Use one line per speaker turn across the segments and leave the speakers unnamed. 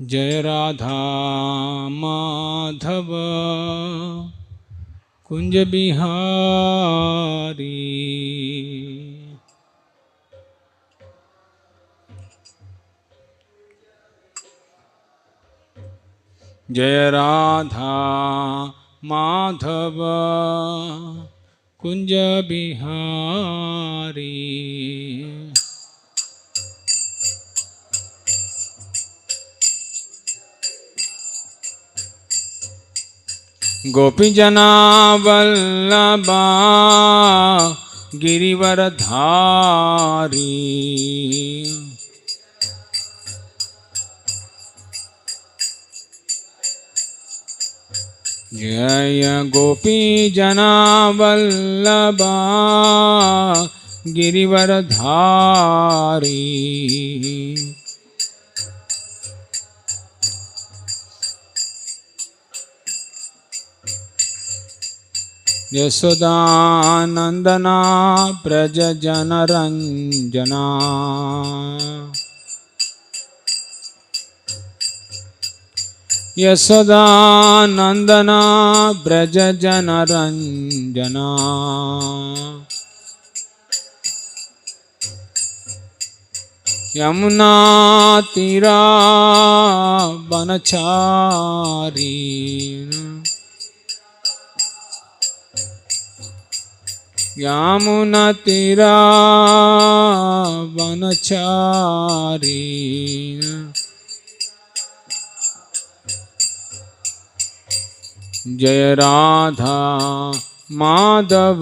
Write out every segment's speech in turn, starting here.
जय राधा माधव कुंज बिहारी। जय राधा माधव कुंज बिहारी। गोपी जना वल्लभा गिरिवरधारी। जय गोपी जना वल्लभा गिरिवरधारी। यशोदानंदना प्रज जन रंजना। यशोदानंदना ब्रज जन रंजना। यमुना तीरा बनचारी। यमुना तीरा बनचारी। जय राधा माधव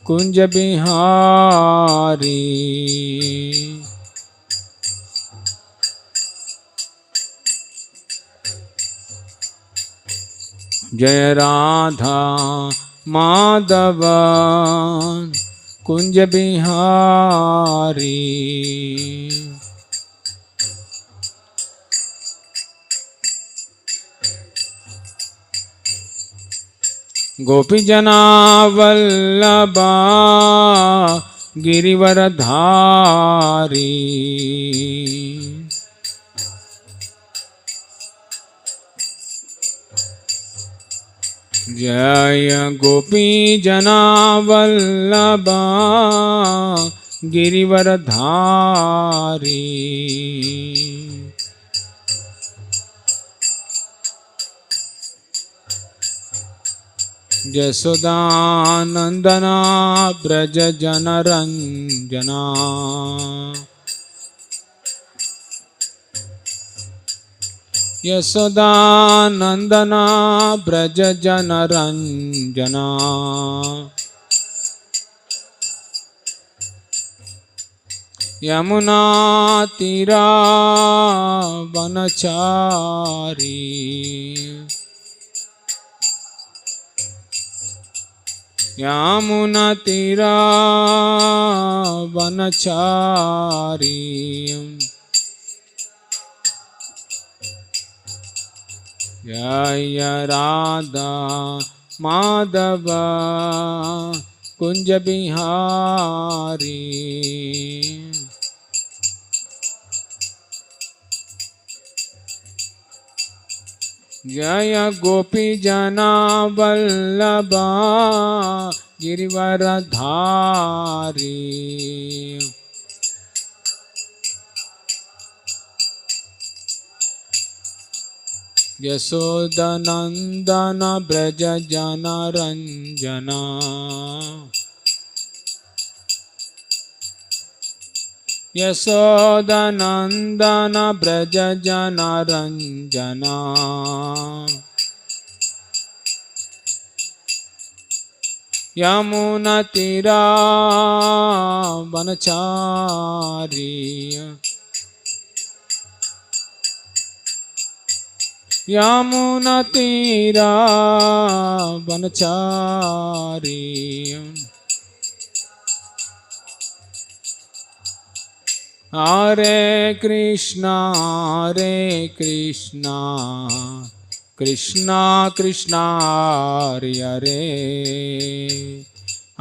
कुंज बिहारी। जय राधा माधव कुंज बिहारी। गोपी जना वल्लभा गिरिवरधारी। जय गोपी जना वल्लभा गिरिवरधारी। यशोदानंदना ब्रज जन रंजना। यशोदानंदना ब्रज जन रंजना। यमुना तीरा बनचारी। यमुना तीरा बनचारी। जय राधा माधव कुंज बिहारी। जय गोपी जना वल्लभा गिरिवरधारी। यशोदानंदन ब्रज जन रंजना। यशोदानंदन ब्रज जन रंजना। यमुना तीरा बनचारी। यमुना तीरा बनचारी। हरे कृष्णा कृष्णा कृष्णा हरे हरे।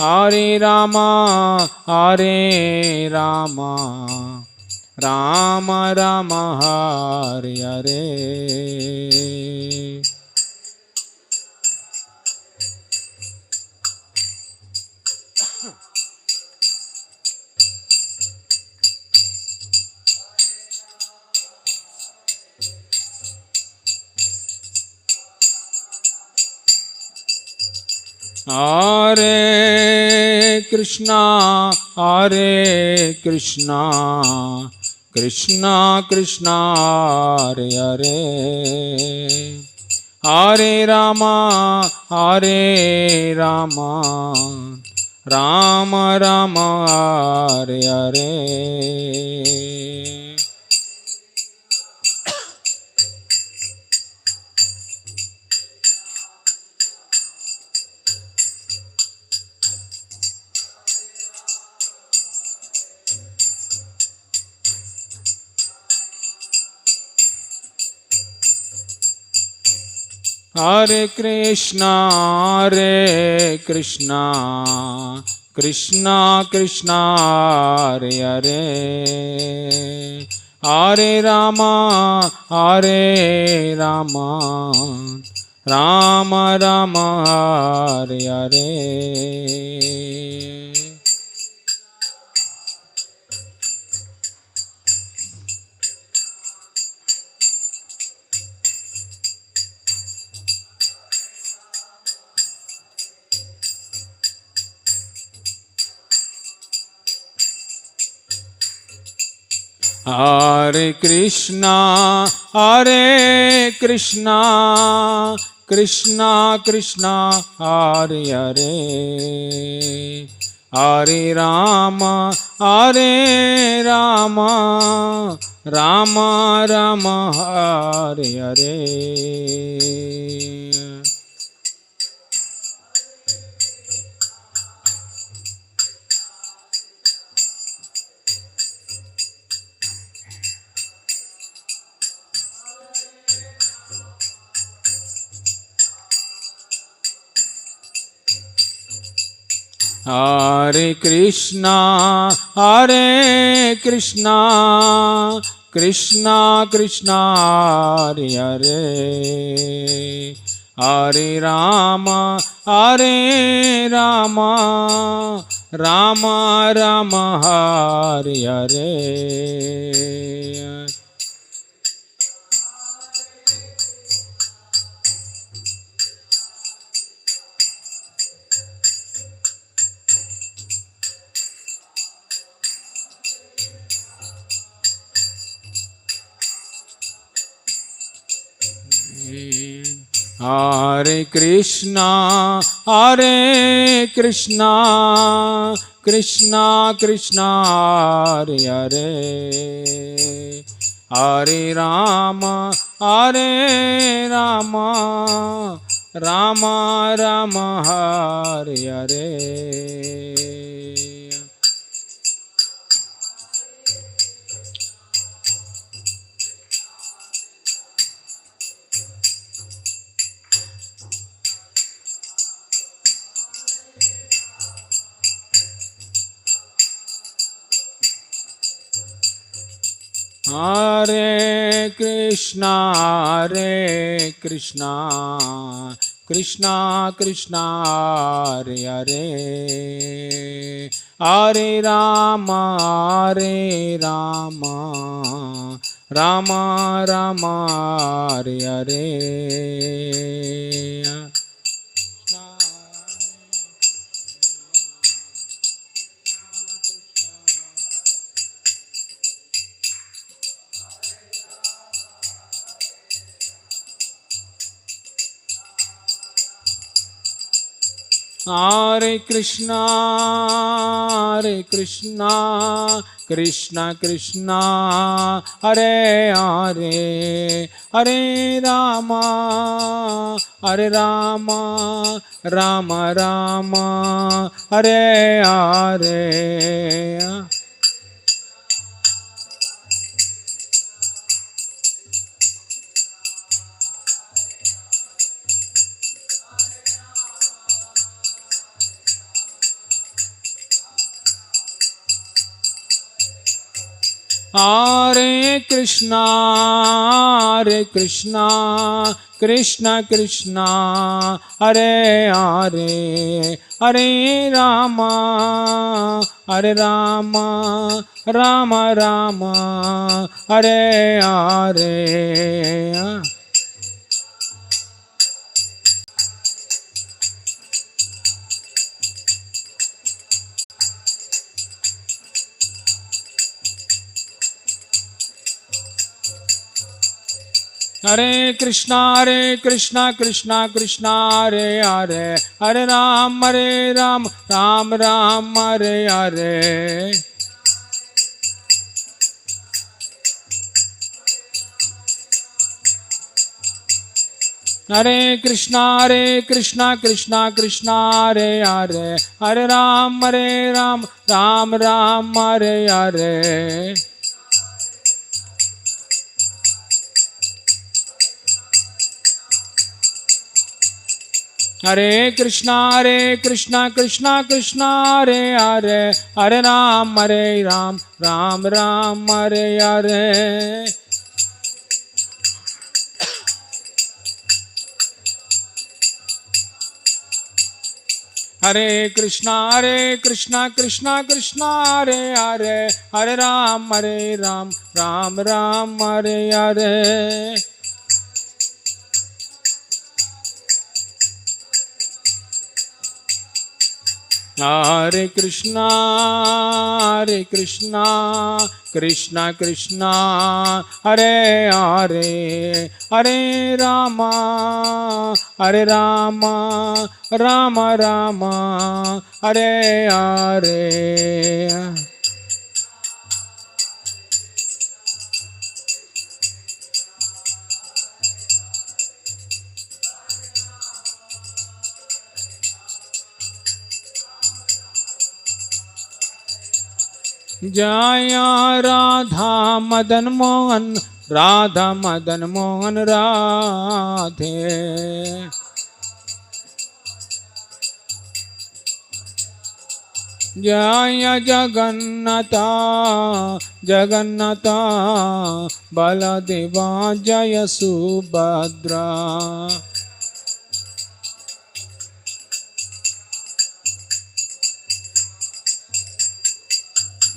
हरे Rama Ram Ram Hare Hare. Hare Krishna, Hare Krishna, Krishna Krishna, Hare Hare, Hare Rama, Hare Rama, Rama Rama, Hare Hare. Hare Krishna, Hare Krishna, Krishna Krishna, Hare Hare, Hare Rama, Hare Rama, Rama Rama, Hare Hare. Hare Krishna, Hare Krishna, Krishna Krishna, Hare Hare, Hare Rama, Hare Rama, Rama Rama, Hare Hare. Hare Krishna, Hare Krishna, Krishna Krishna, Hare Hare, Hare Rama, Hare Rama, Rama Rama, Hare Hare. Hare Krishna, Hare Krishna, Krishna Krishna, Hare Hare, Hare Rama, Hare Rama, Rama Rama, Hare Hare. Hare Krishna, Hare Krishna, Krishna Krishna, Hare Hare, Hare Rama, Hare Rama, Rama Rama, Hare Hare. Hare Krishna, Hare Krishna, Krishna Krishna, Hare Hare, Hare Rama, Hare Rama, Rama Rama, Hare Hare. Hare Krishna, Krishna Krishna, Hare Hare, Hare Rama, Hare Rama, Rama Rama, Hare Hare. Hare Krishna, Krishna Krishna, Hare Hare, Hare Ram, Ram Ram, Hare Hare. Hare Krishna, Krishna Krishna, Hare Hare, Hare Ram, Ram Ram, Hare Hare. Hare Krishna, Krishna Krishna, Hare Hare, Hare Ram, Ram Ram, Hare Hare. Hare Krishna, Krishna Krishna, Hare Hare, Hare Ram, Ram Ram, Hare Hare. Hare Krishna, Krishna Krishna, Hare Hare, Hare Rama, Rama Rama, Hare Hare. Jaya Radha Madan Mohan, Radha Madan Mohan Radhe. Jaya Jagannatha, Jagannatha, Baladeva Jaya Subhadra.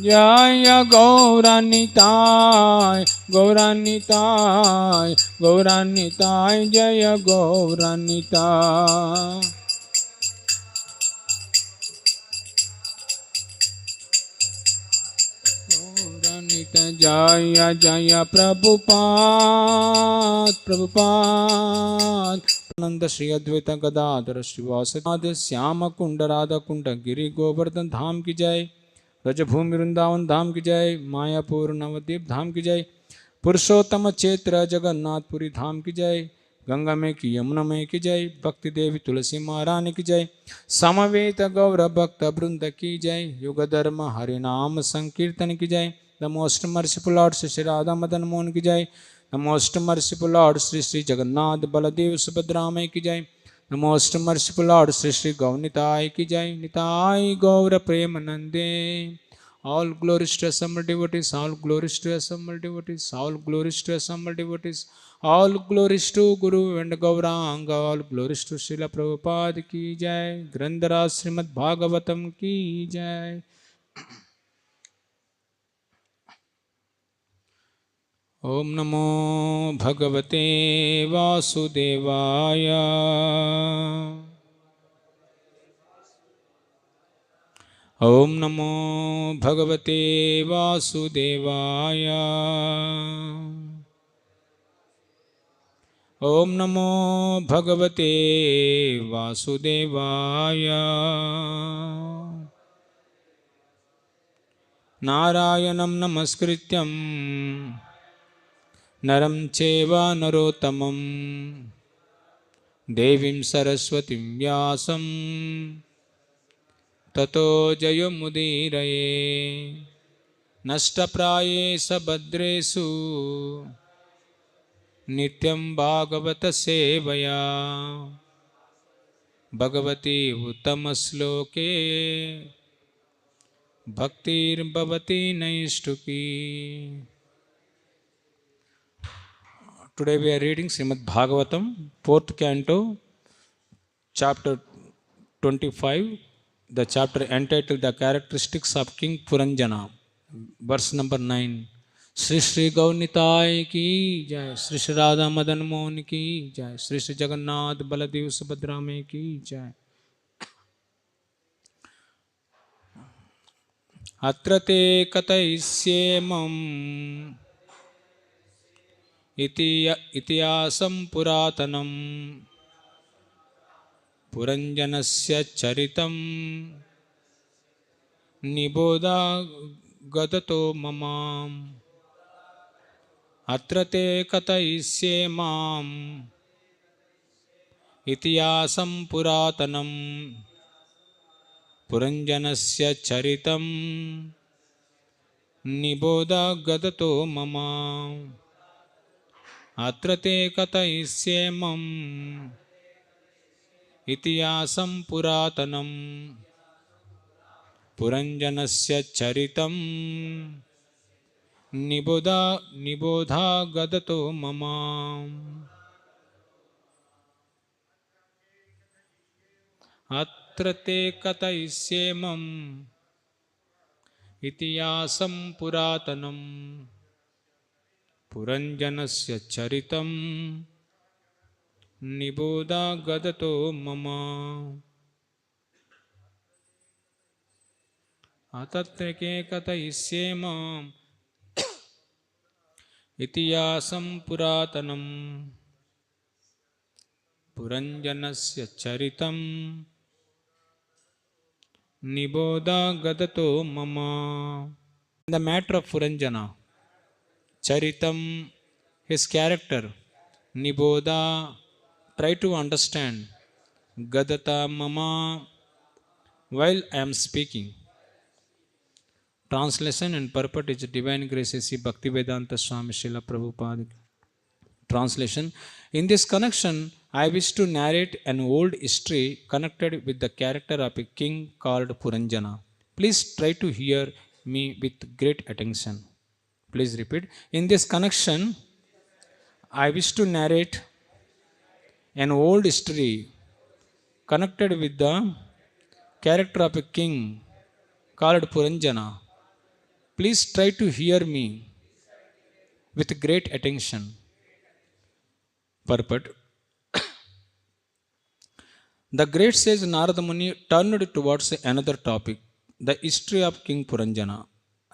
Jaya Gauranitai, Gauranitai, Gauranitai, Jaya Gauranitai. Gauranita Jaya Jaya Prabhupada, Prabhupada. Nanda Shri Advaita Gadadhara Srivasadi Syama Kunda Radha Kunda Giri Govardhan Dham ki jai. Braj Bhoomi Vrindavan धाम की जय, मायापुर नवद्वीप धाम की जय, पुरुषोत्तम क्षेत्र जगन्नाथपुरी धाम की जय, गंगा में की यमुना में की जय, भक्ति देवी तुलसी महारानी की जय, समवेत गौर भक्त वृंद की जय, युग धर्म हरि नाम संकीर्तन की जय, the most merciful lord Shri Radha Madan Mohan की जय, the most merciful lord Shri Shri Jagannath Baldev सुभद्रामय की जय, the most merciful lord Shri Shri Gaunitai की जय, निताय गौर प्रेम नंदे. All glories to assembled devotees, all glories to assembled devotees, all glories to assembled devotees, all glories to Guru and Gauranga, all glories to Srila Prabhupada ki jai, Grandhara Srimad Bhagavatam ki jai. Om Namo Bhagavate Vasudevaya. Om Namo Bhagavate Vasudevaya. Om Namo Bhagavate Vasudevaya. Narayanam Namaskrityam Naram Cheva Narottamam Devim Saraswatim Vyasam Tato Jayamudiraye Nashtapraye Sabhadresu Nityam Bhagavata Sevaya Bhagavati Uttamasloke Bhaktir Bhavati Naishtuki. Today we are reading Srimad Bhagavatam, 4th canto, chapter 25, the chapter entitled The Characteristics of King Puranjana, verse number 9. Shri Shri Gaunitai ki jai, Shri Shri Radha Madan Mohan ki jai, Shri Shri Jagannath Baladev Subhadrame ki jai. Atra te kataisyemam इतिहासं पुरातनं पुरञ्जनस्य चरितं निबोधा गदतो मम अत्र ते कथयिष्ये माम् इतिहासं पुरातनं पुरञ्जनस्य चरितं निबोधा गदतो मम अत्र ते कथयिष्ये माम् इतिहासं पुरातनं पुरञ्जनस्य चरितं निबोधा गदतो मम अत्र ते कथयिष्ये माम् इतिहासं पुरातनं पुरञ्जनस्य चरितं निबोधा गदतो मम अत्र के कथयिष्ये माम् इतिहासं पुरातनं पुरञ्जनस्य चरितं निबोधा गदतो मम. The matter of Puranjana, Charitam, his character, Niboda, try to understand, Gadata Mama, while I am speaking. Translation and purport is Divine Grace C. Bhaktivedanta Swami Srila Prabhupada. Translation. In this connection, I wish to narrate an old history connected with the character of a king called Puranjana. Please try to hear me with great attention. Please repeat. In this connection, I wish to narrate an old history connected with the character of a king called Puranjana. Please try to hear me with great attention. Purport. The great sage Narada Muni turned towards another topic, the history of King Puranjana.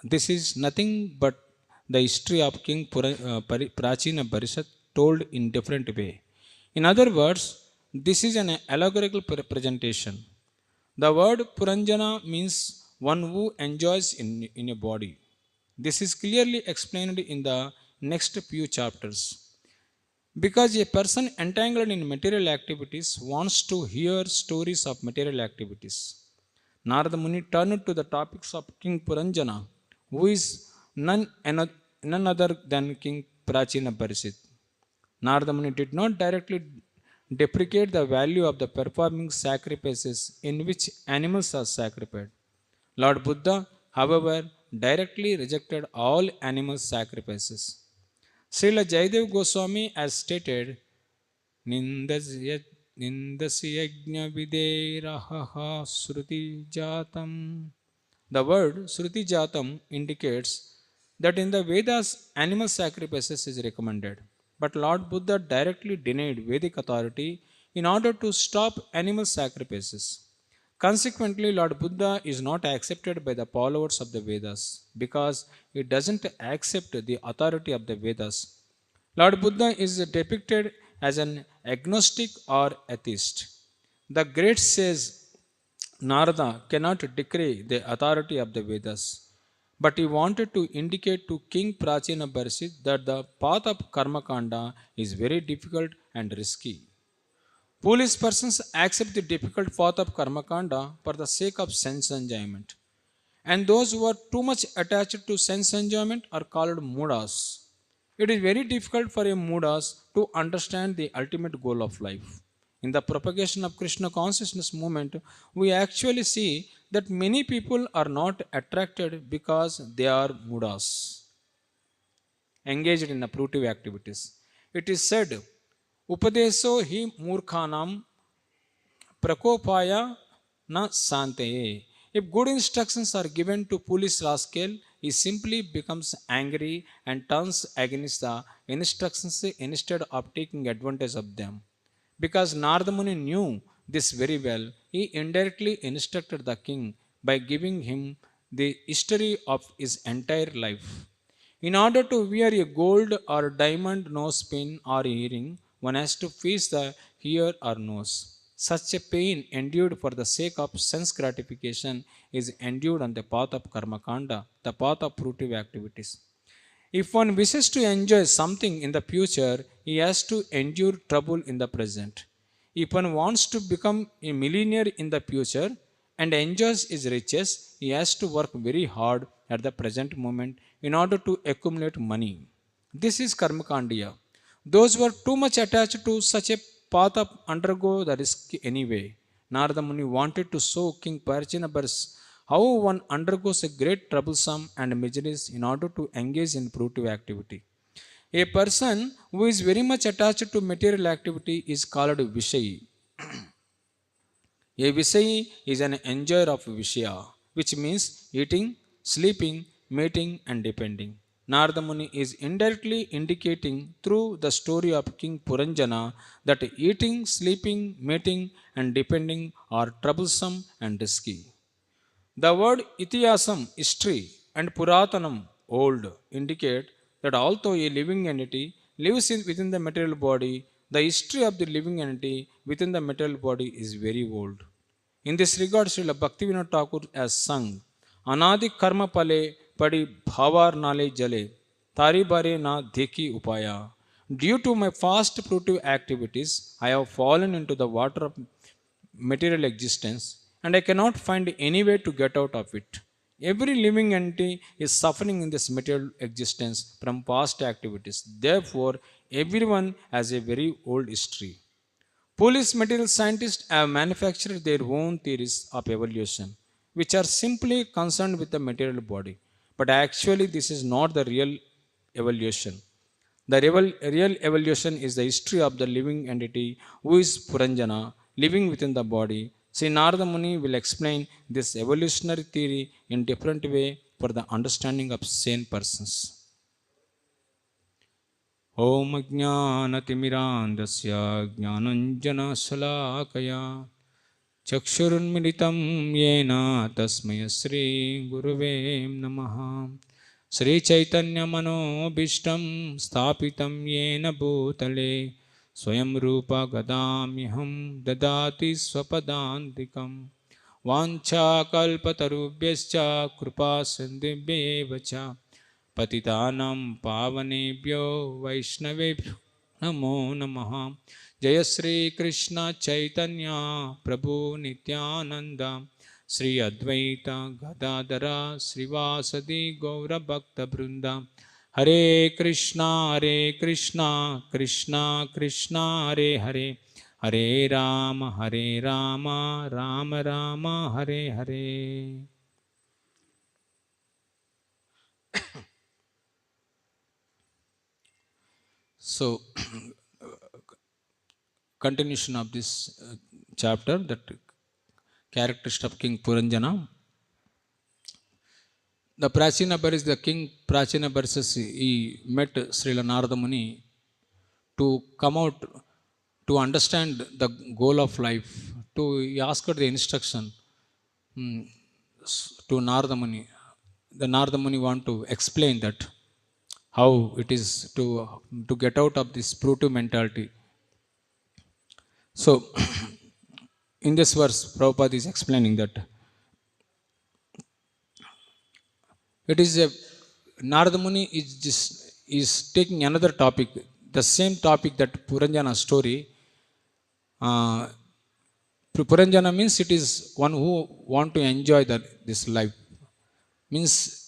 This is nothing but the history of King Prachina Barishat told in different way. In other words, this is an allegorical presentation. The word Puranjana means one who enjoys in a body. This is clearly explained in the next few chapters. Because a person entangled in material activities wants to hear stories of material activities. Narada Muni turned to the topics of King Puranjana, who is none other than King Prachina Barisit. Narada Muni did not directly deprecate the value of the performing sacrifices in which animals are sacrificed. Lord Buddha, however, directly rejected all animal sacrifices. Srila Jayadev Goswami has stated, Nindasya yajna videraha sruti jatam. The word sruti jatam indicates that in the Vedas, animal sacrifices is recommended. But Lord Buddha directly denied Vedic authority in order to stop animal sacrifices. Consequently, Lord Buddha is not accepted by the followers of the Vedas because he doesn't accept the authority of the Vedas. Lord Buddha is depicted as an agnostic or atheist. The great sage Narada cannot decree the authority of the Vedas, but he wanted to indicate to King Prachina Barisit that the path of Karmakanda is very difficult and risky. Foolish persons accept the difficult path of Karmakanda for the sake of sense enjoyment. And those who are too much attached to sense enjoyment are called Mudas. It is very difficult for a Mudas to understand the ultimate goal of life. In the propagation of Krishna consciousness movement, we actually see that many people are not attracted because they are Mudas, engaged in approved activities. It is said, Upadeso hi murkhanam prakopaya na santeye. If good instructions are given to police rascal, he simply becomes angry and turns against the instructions instead of taking advantage of them. Because Narada Muni knew this very well, he indirectly instructed the king by giving him the history of his entire life. In order to wear a gold or diamond nose pin or earring, one has to face the ear or nose. Such a pain endured for the sake of sense gratification is endured on the path of karma kanda, the path of fruitive activities. If one wishes to enjoy something in the future, he has to endure trouble in the present. If one wants to become a millionaire in the future and enjoys his riches, he has to work very hard at the present moment in order to accumulate money. This is Karmakandiya. Those who are too much attached to such a path of undergo the risk anyway. Narada Muni wanted to show King Parchinabar's how one undergoes a great troublesome and miseries in order to engage in productive activity. A person who is very much attached to material activity is called Vishayi. A Visayi is an enjoyer of Vishya, which means eating, sleeping, mating, and depending. Narada Muni is indirectly indicating through the story of King Puranjana that eating, sleeping, mating, and depending are troublesome and risky. The word Itiyasam, history, and Puratanam, old, indicate that although a living entity lives within the material body, the history of the living entity within the material body is very old. In this regard, Srila Bhaktivinoda Thakur has sung, Anadi karma pale padi bhavar nale jale, tari bare na dekhi upaya. Due to my fast productive activities, I have fallen into the water of material existence and I cannot find any way to get out of it. Every living entity is suffering in this material existence from past activities. Therefore, everyone has a very old history. Police material scientists have manufactured their own theories of evolution, which are simply concerned with the material body. But actually, this is not the real evolution. The real evolution is the history of the living entity who is Puranjana, living within the body. Sri Narada Muni will explain this evolutionary theory in different way for the understanding of sane persons. Om Ajnanatimirandasya Jnananjana Salakaya Chakshurunmilitam Yena Tasmaya Sri Guruve Namaha. Sri Chaitanya Manobishtam Sthapitam Yena Bhutale Swayam Rupa Gadamyaham Dadati Swapadantikam Vancha Kalpatarubhyascha Kripa Sindhibhyevacha Patitanam Pavanebhyo Vaishnavebhyo Namo Namaha. Jaya Sri Krishna Chaitanya Prabhu Nityananda Sri Advaita Gadadara Srivasadi Gaura Bhakta Brinda. Hare Krishna Krishna Krishna Hare Hare, Hare Rama Rama Rama Hare Hare. So, continuation of this chapter, that characteristic of King Puranjana. The Prachinabar is the king Prachinabar says he met Srila Narada Muni to come out to understand the goal of life. He asked the instruction to Narada Muni. The Narada Muni want to explain that how it is to get out of this fruitive mentality. So, in this verse, Prabhupada is explaining that it is a Narada Muni is taking another topic, the same topic that Puranjana story. Puranjana means it is one who want to enjoy this life. Means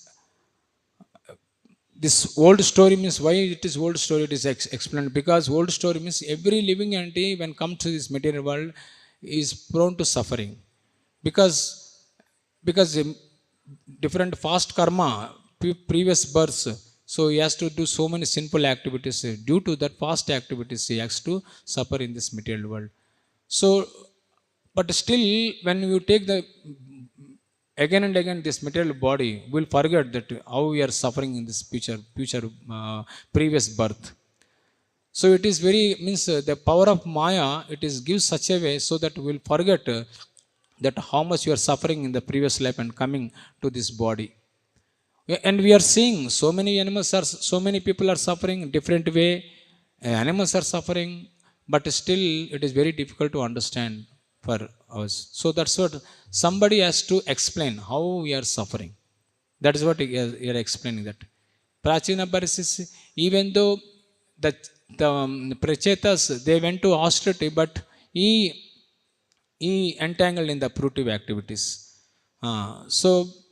this old story means why it is old story, it is explained because old story means every living entity when comes to this material world is prone to suffering because different past karma, previous births So he has to do so many sinful activities. Due to that past activities, he has to suffer in this material world. So, but still, when you take the again and again this material body, will forget that how we are suffering in this future previous birth. So it is very means the power of Maya. It is gives such a way so that we will forget that how much you are suffering in the previous life and coming to this body. And we are seeing so many animals are, so many people are suffering different way. Animals are suffering, but still it is very difficult to understand for us. So that's what somebody has to explain how we are suffering. That is what you are explaining, that Prachina Parsis, even though the Prachetas, they went to austerity, but he entangled in the fruitive activities. So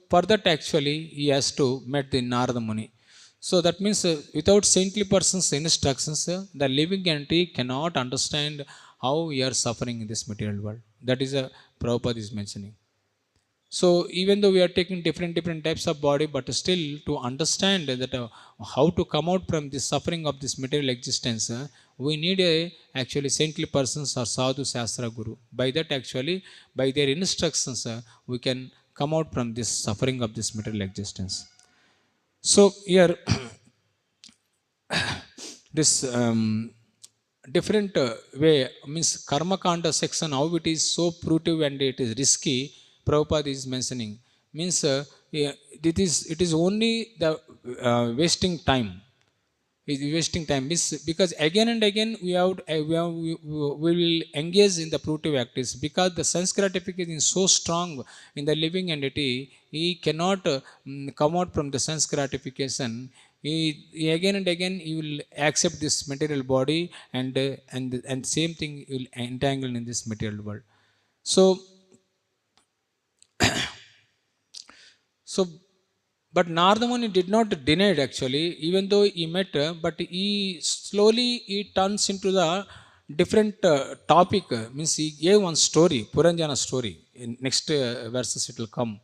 for that actually he has to meet the Narada Muni. So that means without saintly person's instructions, the living entity cannot understand how we are suffering in this material world. That is Prabhupada is mentioning. So even though we are taking different types of body, but still to understand that how to come out from the suffering of this material existence, we need a actually saintly persons or sadhu shastra guru. By that actually, by their instructions, we can come out from this suffering of this material existence. So here this different way means karma kanda section, how it is so fruitive and it is risky. Prabhupada is mentioning means yeah, it is only the wasting time. Is wasting time means because again and again we will engage in the fruitive activities, because the sense gratification is so strong in the living entity. He cannot come out from the sense gratification. He again and again he will accept this material body, and same thing he will entangle in this material world. So so, but Narada Muni did not deny it actually, even though he met, but he slowly he turns into the different topic. Means he gave one story, Puranjana story. In next verses it will come.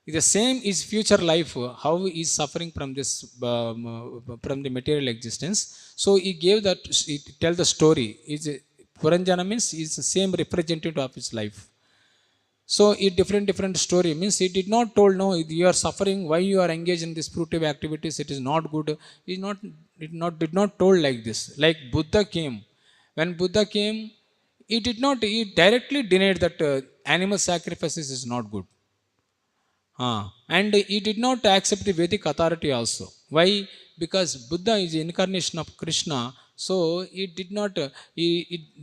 The same is future life, how he is suffering from this from the material existence. So he gave that, he tell the story. Is Puranjana means is the same representative of his life. So a different story means he did not told, no, you are suffering, why you are engaged in this fruitive activities, it is not good. He did not told like this. Like Buddha came, when Buddha came, he directly denied that animal sacrifices is not good. And he did not accept the Vedic authority also. Why? Because Buddha is the incarnation of Krishna. So he did not,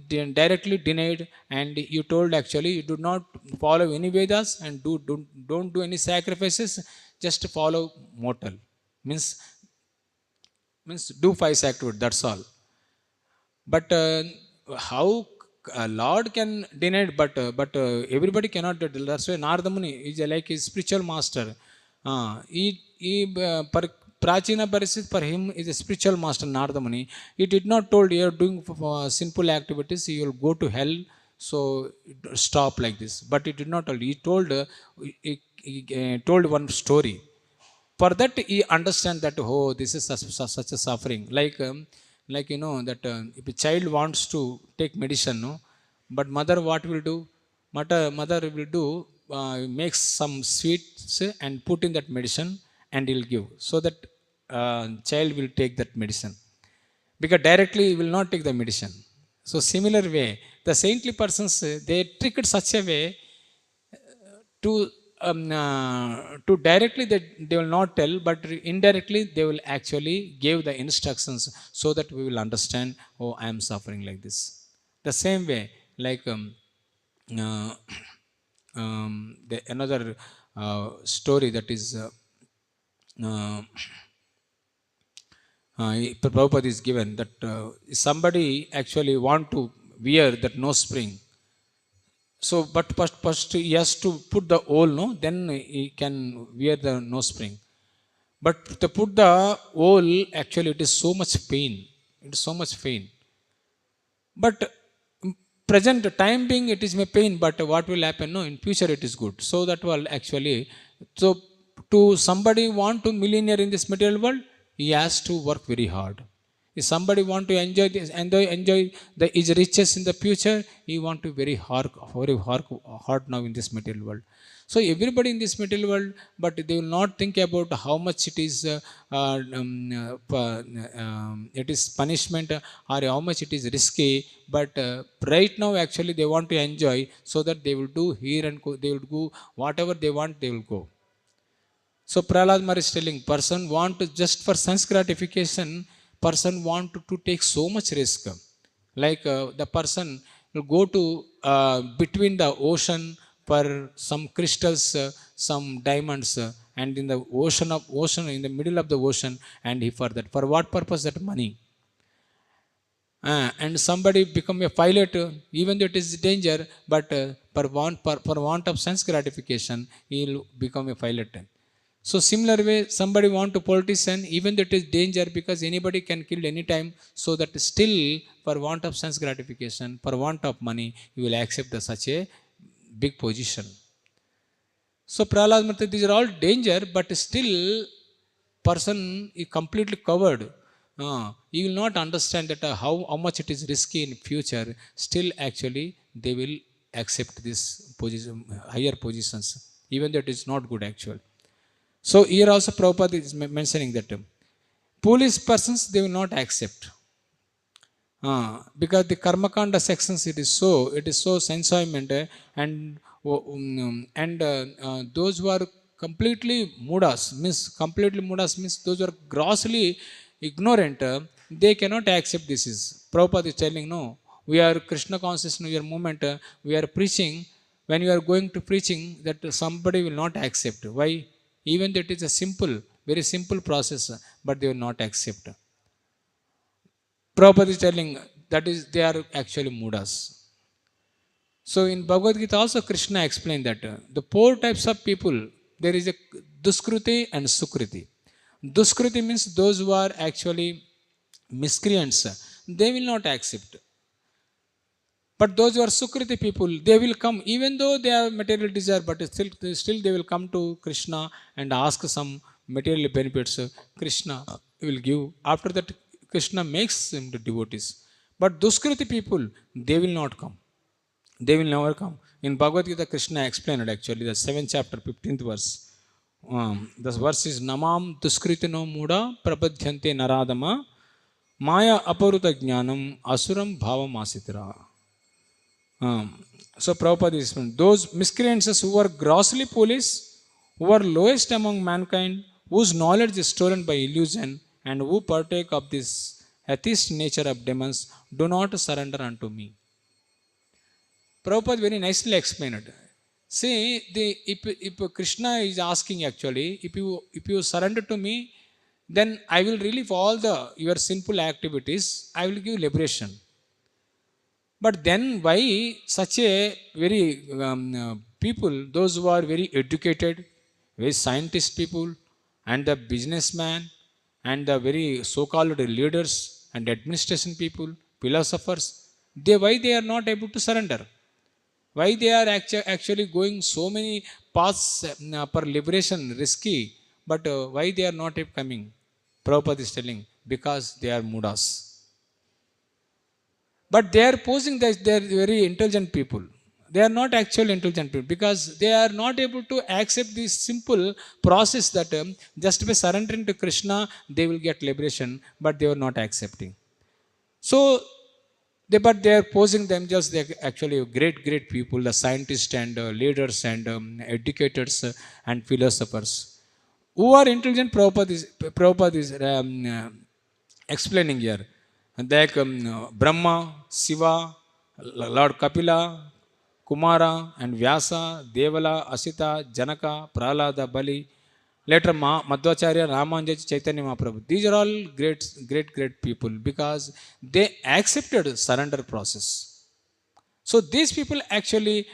directly denied, and you told actually you do not follow any Vedas and don't do any sacrifices, just follow mortal. Means, do five sacrifices, that's all. But how Lord can deny it, everybody cannot do it. That's why Narada Muni is like a spiritual master. For Prachina Parisit, for him is a spiritual master, Narada Muni. He did not told you are doing sinful activities, you will go to hell, so stop like this. But he did not tell. He told told one story. For that he understand that, oh, this is such a suffering. Like that if a child wants to take medicine, no, but mother what will do? Mother will do, makes some sweets and put in that medicine, and he'll give, so that child will take that medicine, because directly he will not take the medicine. So similar way, the saintly persons, they trick it such a way to directly they will not tell, but indirectly they will actually give the instructions, so that we will understand, oh, I am suffering like this. The same way, like uh, another story, that is uh, Prabhupada is given that somebody actually want to wear that nose spring. So, but first he has to put the oil, no, then he can wear the nose spring. But to put the oil, actually it is so much pain. It is so much pain. But present time being, it is my pain. But what will happen? No, in future it is good. So that will actually, so to somebody want to millionaire in this material world, he has to work very hard. If somebody want to enjoy his riches in the future, he want to very hard now in this material world. So everybody in this material world, but they will not think about how much it is it is punishment or how much it is risky. But right now, actually, they want to enjoy, so that they will do here and go, they will go whatever they want, they will go. So Prahlad Maharaj is telling, person want to just for sense gratification, person want to take so much risk. Like the person will go to between the ocean for some crystals, some diamonds, and in the ocean in the middle of the ocean, and he for that for what purpose? That money. And somebody become a pilot, even though it is danger, but for want of sense gratification, he will become a pilot. So similar way, somebody want to politician, even though it is danger, because anybody can kill anytime, so that still for want of sense gratification, for want of money, you will accept such a big position. So Prahlad Murthy, these are all danger, but still person is completely covered. You will not understand that how much it is risky in future. Still, actually, they will accept this position, higher positions, even though it is not good actually. So here also Prabhupada is mentioning that police persons, they will not accept. Because the Karmakanda sections, it is so sensoyment, and those who are completely mudas means those who are grossly ignorant, they cannot accept this. Is Prabhupada is telling, no, we are Krishna conscious New Year movement, we are preaching. When you are going to preaching, that somebody will not accept. Why? Even though it is a simple, very simple process, but they will not accept. Prabhupada is telling that is they are actually mudas. So in Bhagavad Gita also Krishna explained that the four types of people, there is a Duskriti and Sukriti. Duskriti means those who are actually miscreants, they will not accept. But those who are Sukriti people, they will come, even though they have material desire, but still they will come to Krishna and ask some material benefits. Krishna will give. After that, Krishna makes them the devotees. But Duskriti people, they will not come. They will never come. In Bhagavad Gita, Krishna explained it actually, the 7th chapter, 15th verse. This verse is Namam Duskritino Muda Prabadhyante Naradama Maya Aparuta Jnanam Asuram Bhavam Asitira. So Prabhupada is saying, those miscreants who are grossly foolish, who are lowest among mankind, whose knowledge is stolen by illusion, and who partake of this atheist nature of demons, do not surrender unto me. Prabhupada very nicely explained it. See, if Krishna is asking actually, if you surrender to me, then I will relieve all your sinful activities. I will give liberation. But then why such a very people, those who are very educated, very scientist people, and the businessman, and the very so-called leaders and administration people, philosophers, why they are not able to surrender? Why they are actually going so many paths for liberation, risky, but why they are not coming? Prabhupada is telling, because they are mudas. But they are posing that they are very intelligent people. They are not actually intelligent people, because they are not able to accept this simple process that just by surrendering to Krishna, they will get liberation, but they are not accepting. So, but they are posing themselves, they are actually great people, the scientists and leaders and educators and philosophers. Who are intelligent? Prabhupada is explaining here. Like Brahma, Shiva, Lord Kapila, Kumara, and Vyasa, Devala, Asita, Janaka, Prahlada, Bali. Later, Madhvacharya, Ramanujacharya, Chaitanya Mahaprabhu. These are all great people, because they accepted surrender process. So these people actually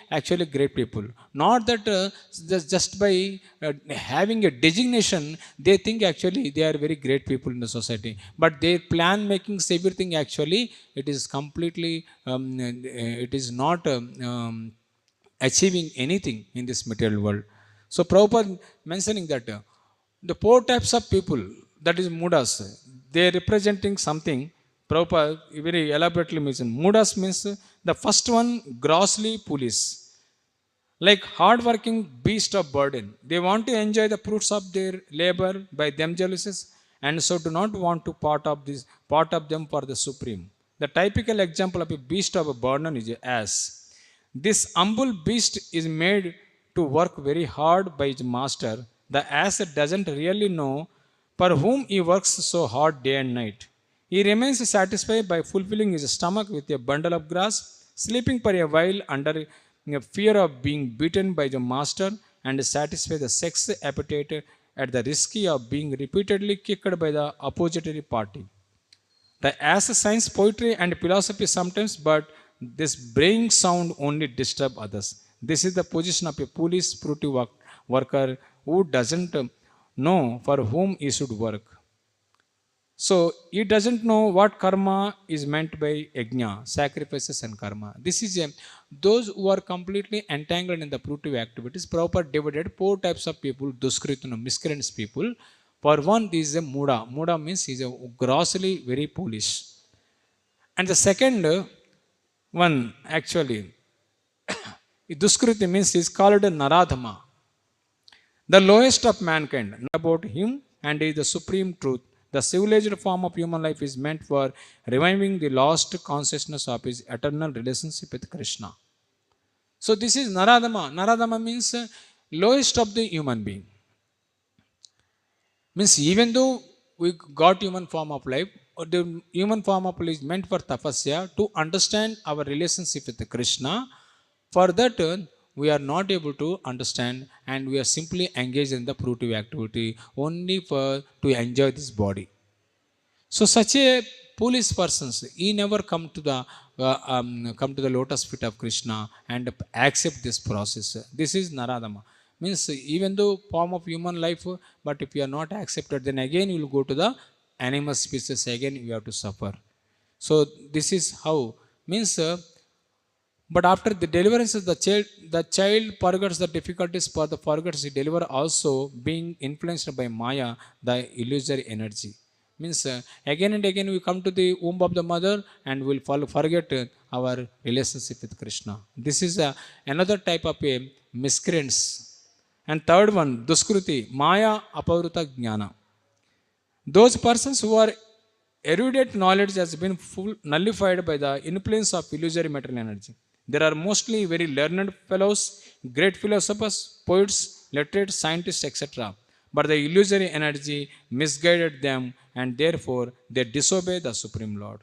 great people. Not that just by having a designation, they think actually they are very great people in the society. But their plan makings, everything actually, it is completely, it is not achieving anything in this material world. So Prabhupada mentioning that the four types of people, that is Mudas. They are representing something. Prabhupada very elaborately mentioned. Mudas means the first one, grossly foolish, like hard-working beast of burden. They want to enjoy the fruits of their labor by themselves, and so do not want to part of them for the supreme. The typical example of a beast of a burden is a ass. This humble beast is made to work very hard by his master. The ass doesn't really know for whom he works so hard day and night. He remains satisfied by fulfilling his stomach with a bundle of grass, sleeping for a while under a fear of being beaten by the master, and satisfy the sex appetite at the risk of being repeatedly kicked by the oppository party. The ass signs poetry and philosophy sometimes, but this braying sound only disturb others. This is the position of a foolish, fruity worker who doesn't know for whom he should work. So he doesn't know what karma is meant by yajna, sacrifices and karma. This is those who are completely entangled in the fruitive activities. Prabhupada divided four types of people: duskritana, miscreants people. For one, this is a muda. Muda means he is a grossly very foolish. And the second one, actually, duskriti means he is called naradhama, the lowest of mankind. About him, and is the supreme truth. The civilized form of human life is meant for reviving the lost consciousness of his eternal relationship with Krishna. So this is Naradama. Naradama means lowest of the human being. Means even though we got human form of life, the human form of life is meant for tapasya, to understand our relationship with Krishna. For that, we are not able to understand, and we are simply engaged in the fruitive activity only for to enjoy this body. So such a foolish person, he never come to the lotus feet of Krishna and accept this process. This is Naradama. Means even though form of human life, but if you are not accepted, then again you will go to the animal species, again you have to suffer. So this is how, means but after the deliverance of the child forgets the difficulties, for the forgets he deliver also, being influenced by Maya, the illusory energy. Means again and again we come to the womb of the mother and will forget our relationship with Krishna. This is another type of a miscreants. And third one, duskruti, Maya apavruta jnana. Those persons who are erudite knowledge has been nullified by the influence of illusory material energy. There are mostly very learned fellows, great philosophers, poets, literates, scientists, etc. But the illusory energy misguided them, and therefore they disobey the Supreme Lord.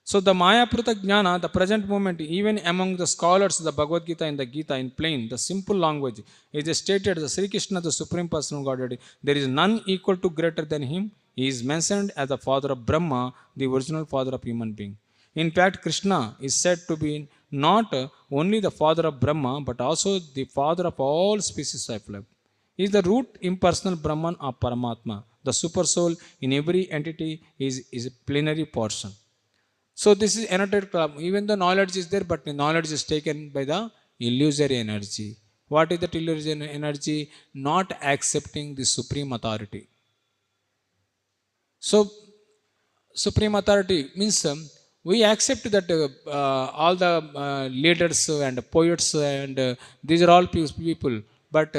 So the Maya Pruta Jnana, the present moment, even among the scholars of the Bhagavad Gita and the Gita in plain, the simple language, is stated the Sri Krishna, the Supreme Personal Godhead, there is none equal to greater than him. He is mentioned as the father of Brahma, the original father of human being. In fact, Krishna is said to be not only the father of Brahma, but also the father of all species of life. He is the root impersonal Brahman of Paramatma. The super soul in every entity is a plenary portion. So this is another problem. Even the knowledge is there, but the knowledge is taken by the illusory energy. What is that illusory energy? Not accepting the supreme authority. So supreme authority means we accept that all the leaders and poets and these are all people, but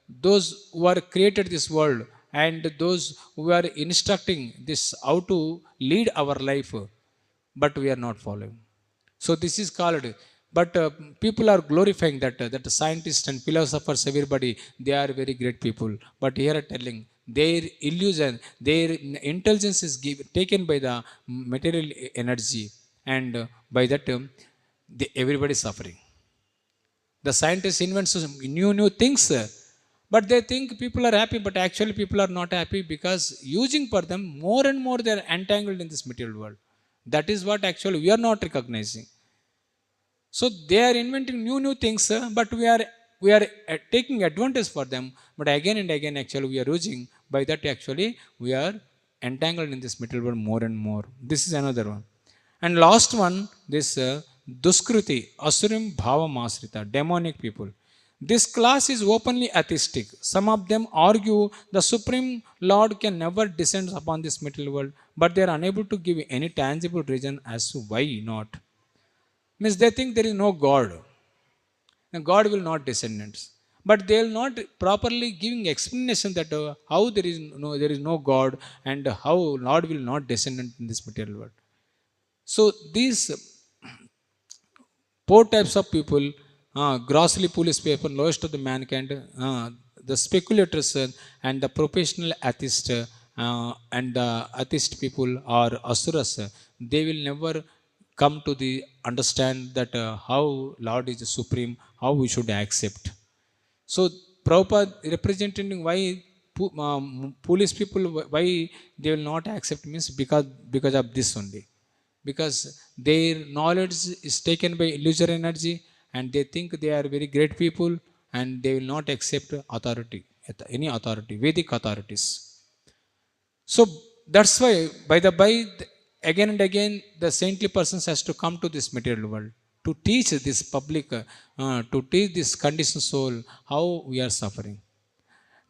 those who are created this world and those who are instructing this how to lead our life, but we are not following. So this is called, but people are glorifying that the scientists and philosophers, everybody, they are very great people. But here are telling their illusion, their intelligence is taken by the material energy, and by that everybody is suffering. The scientists invent some new things, but they think people are happy, but actually people are not happy, because using for them more and more they are entangled in this material world. That is what actually we are not recognizing. So they are inventing new things, but we are taking advantage for them. But again and again, actually, we are using. By that, actually, we are entangled in this material world more and more. This is another one. And last one, this Duskruti, Asurim Bhava Masrita, demonic people. This class is openly atheistic. Some of them argue the Supreme Lord can never descend upon this material world, but they are unable to give any tangible reason as to why not. Means they think there is no God, and God will not descendants. But they will not properly giving explanation that how there is no God and how Lord will not descend in this material world. So these four types of people, grossly foolish people, lowest of the mankind, the speculators, and the professional atheist, and the atheist people or asuras, they will never come to the understand that how Lord is supreme, how we should accept. So Prabhupada representing why police people, why they will not accept means because of this only, because their knowledge is taken by illusory energy, and they think they are very great people, and they will not accept authority, any authority, Vedic authorities. So that's why again and again the saintly persons has to come to this material world to teach this public, to teach this conditioned soul how we are suffering.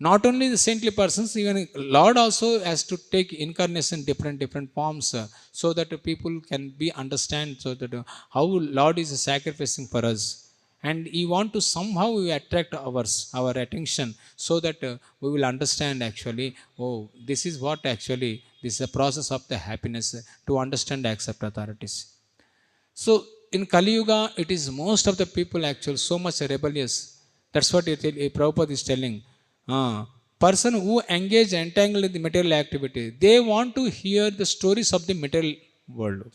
Not only the saintly persons, even Lord also has to take incarnation different forms, so that people can be understand, so that how Lord is sacrificing for us, and he want to somehow attract our attention, so that we will understand actually, oh, this is what actually, this is a process of the happiness, to understand, accept authorities. So in Kali Yuga, it is most of the people actually so much rebellious. That's what Prabhupada is telling. Person who engage entangled in the material activity, they want to hear the stories of the material world.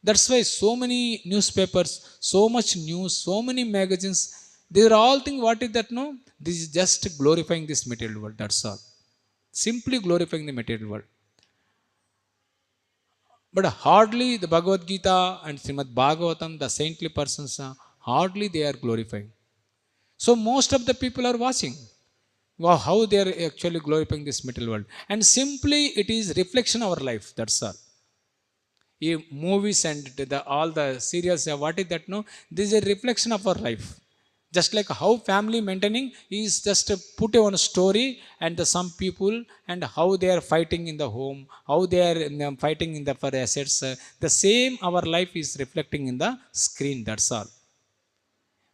That's why so many newspapers, so much news, so many magazines, they are all think what is that? No, this is just glorifying this material world. That's all. Simply glorifying the material world. But hardly the Bhagavad Gita and Srimad Bhagavatam, the saintly persons, hardly they are glorifying. So most of the people are watching. Wow, how they are actually glorifying this material world. And simply it is reflection of our life. That's all. Movies and all the serials, what is that? No, this is a reflection of our life. Just like how family maintaining is just put on a story, and some people, and how they are fighting in the home, how they are fighting in the for assets, the same our life is reflecting in the screen. That's all.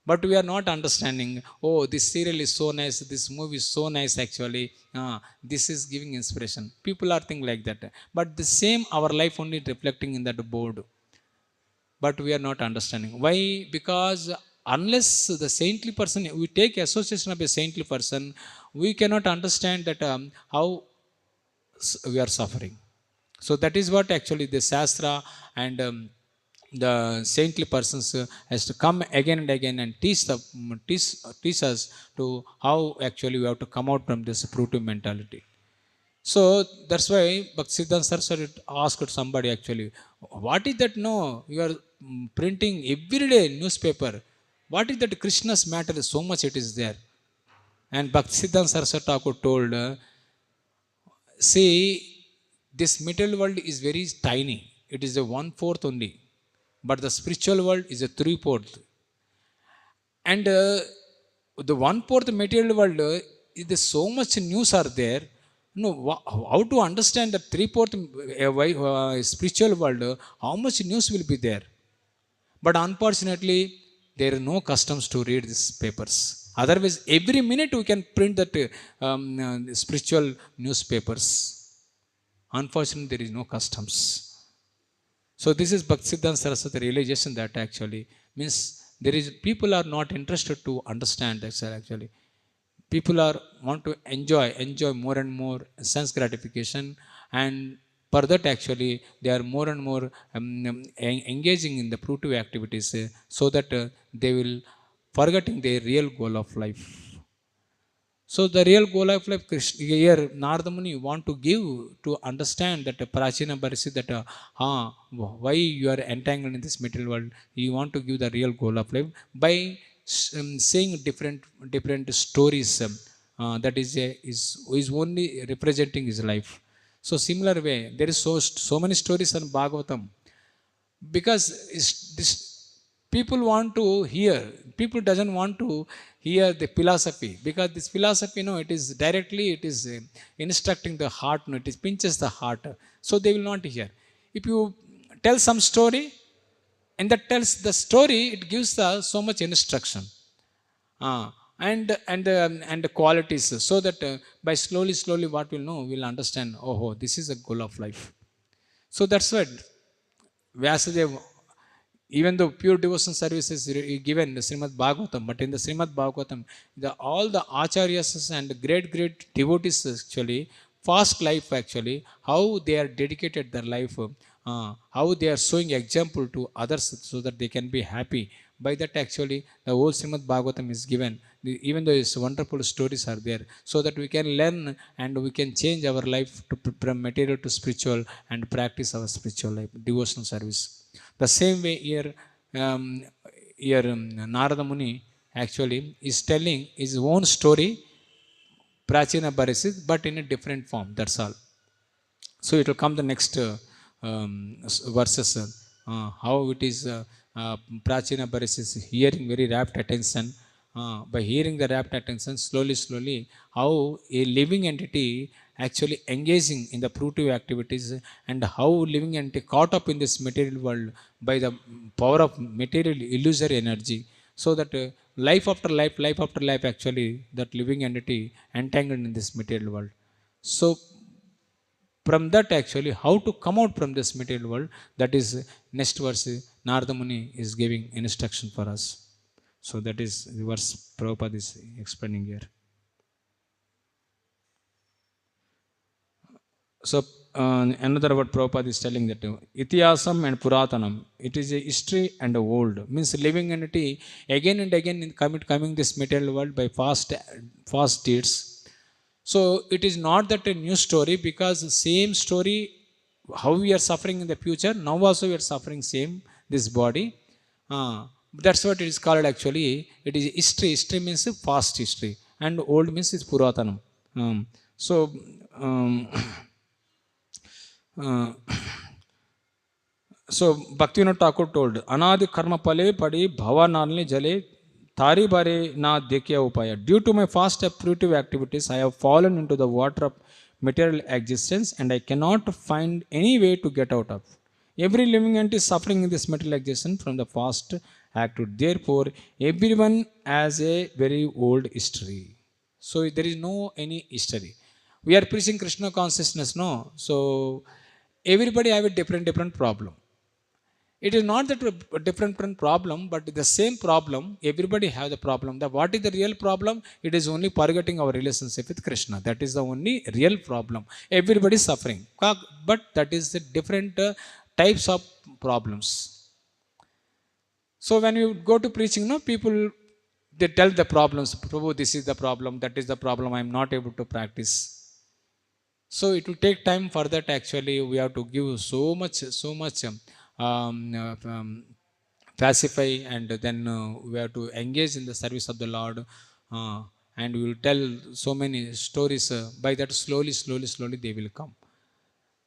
But we are not understanding, oh, this serial is so nice, this movie is so nice actually, this is giving inspiration. People are thinking like that, but the same our life only reflecting in that board. But we are not understanding why, because unless the saintly person, we take association of a saintly person, we cannot understand that how we are suffering. So that is what actually the Shastra and the saintly persons has to come again and again and teach us to how actually we have to come out from this fruitive mentality. So that's why Bhaktisiddhanta Saraswati asked somebody actually, what is that? No, you are printing every day newspaper. What is that Krishna's matter? So much it is there. And Bhaktisiddhanta Saraswati Thakur told, see, this material world is very tiny. It is a one-fourth only. But the spiritual world is a three-fourth. And the one-fourth material world, is so much news are there. No, how to understand the three-fourth spiritual world, how much news will be there? But unfortunately, there are no customs to read these papers. Otherwise, every minute we can print that spiritual newspapers. Unfortunately, there is no customs. So this is Bhaktisiddhanta Saraswati realization that actually means there is people are not interested to understand actually. People are want to enjoy more and more sense gratification, and for that actually they are more and more engaging in the fruitive activities, so that they will forgetting their real goal of life. So the real goal of life, here Narada Muni want to give to understand that Prachina Bharisi, that why you are entangled in this material world. You want to give the real goal of life by saying different stories, that is only representing his life. So similar way, there is so many stories on Bhagavatam, because this people want to hear, people doesn't want to hear the philosophy, because this philosophy, it is directly, it is instructing the heart, it is pinches the heart, so they will not hear. If you tell some story, and that tells the story, it gives so much instruction, uh, and the qualities, so that by slowly what we'll know, we'll understand, oh, this is a goal of life. So that's what Vyasadeva, even though pure devotion service is given in the Srimad Bhagavatam, but in the Srimad Bhagavatam, all the acharyas and great devotees actually, fast life actually, how they are dedicated their life, how they are showing example to others so that they can be happy. By that actually, the whole Srimad Bhagavatam is given. Even though its wonderful stories are there, so that we can learn and we can change our life to from material to spiritual and practice our spiritual life, devotional service. The same way here, Narada Muni actually is telling his own story, Prachina Bharasis, but in a different form. That's all. So it will come the next verses, how it is Prachina Bharasis hearing very rapt attention. By hearing the rapt attention, slowly, how a living entity actually engaging in the fruitive activities, and how living entity caught up in this material world by the power of material illusory energy, so that life after life actually, that living entity entangled in this material world. So from that actually, how to come out from this material world, that is next verse, Narada Muni is giving instruction for us. So that is the verse Prabhupada is explaining here. So another word Prabhupada is telling that Itiyasam and Puratanam, it is a history and a old, means living entity again and again in coming this material world by fast deeds. So it is not that a new story, because the same story, how we are suffering in the future, now also we are suffering same, this body. Uh, that's what it is called actually. It is history. History means past history, and old means is Puratanam. So um, uh, so Bhaktivinoda Thakur told, Anadi karma pale padi bhava nalni jale tari bare na dekya upaya. Due to my fast fruitive activities, I have fallen into the water of material existence, and I cannot find any way to get out of. Every living entity is suffering in this material existence from the fast activity. Therefore, everyone has a very old history. So there is no any history. We are preaching Krishna consciousness, no? So everybody have a different problem. It is not that a different problem, but the same problem, everybody have the problem. The what is the real problem? It is only forgetting our relationship with Krishna. That is the only real problem. Everybody is suffering, but that is the different types of problems. So when you go to preaching, no, people, they tell the problems, Prabhu, this is the problem, that is the problem, I am not able to practice. So it will take time for that actually. We have to give so much pacify, and then we have to engage in the service of the Lord, and we will tell so many stories. By that, slowly they will come.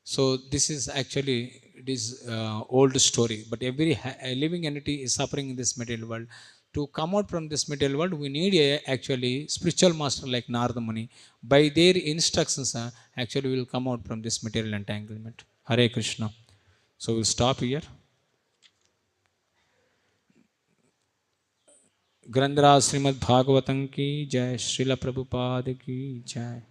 So this is actually, it is old story, but every a living entity is suffering in this material world. To come out from this material world, we need a actually spiritual master like Narada Muni. By their instructions, actually we will come out from this material entanglement. Hare Krishna. So we'll stop here. ग्रंथराज Shrimad Bhagavatam की जय, श्रील प्रभुपाद की जय.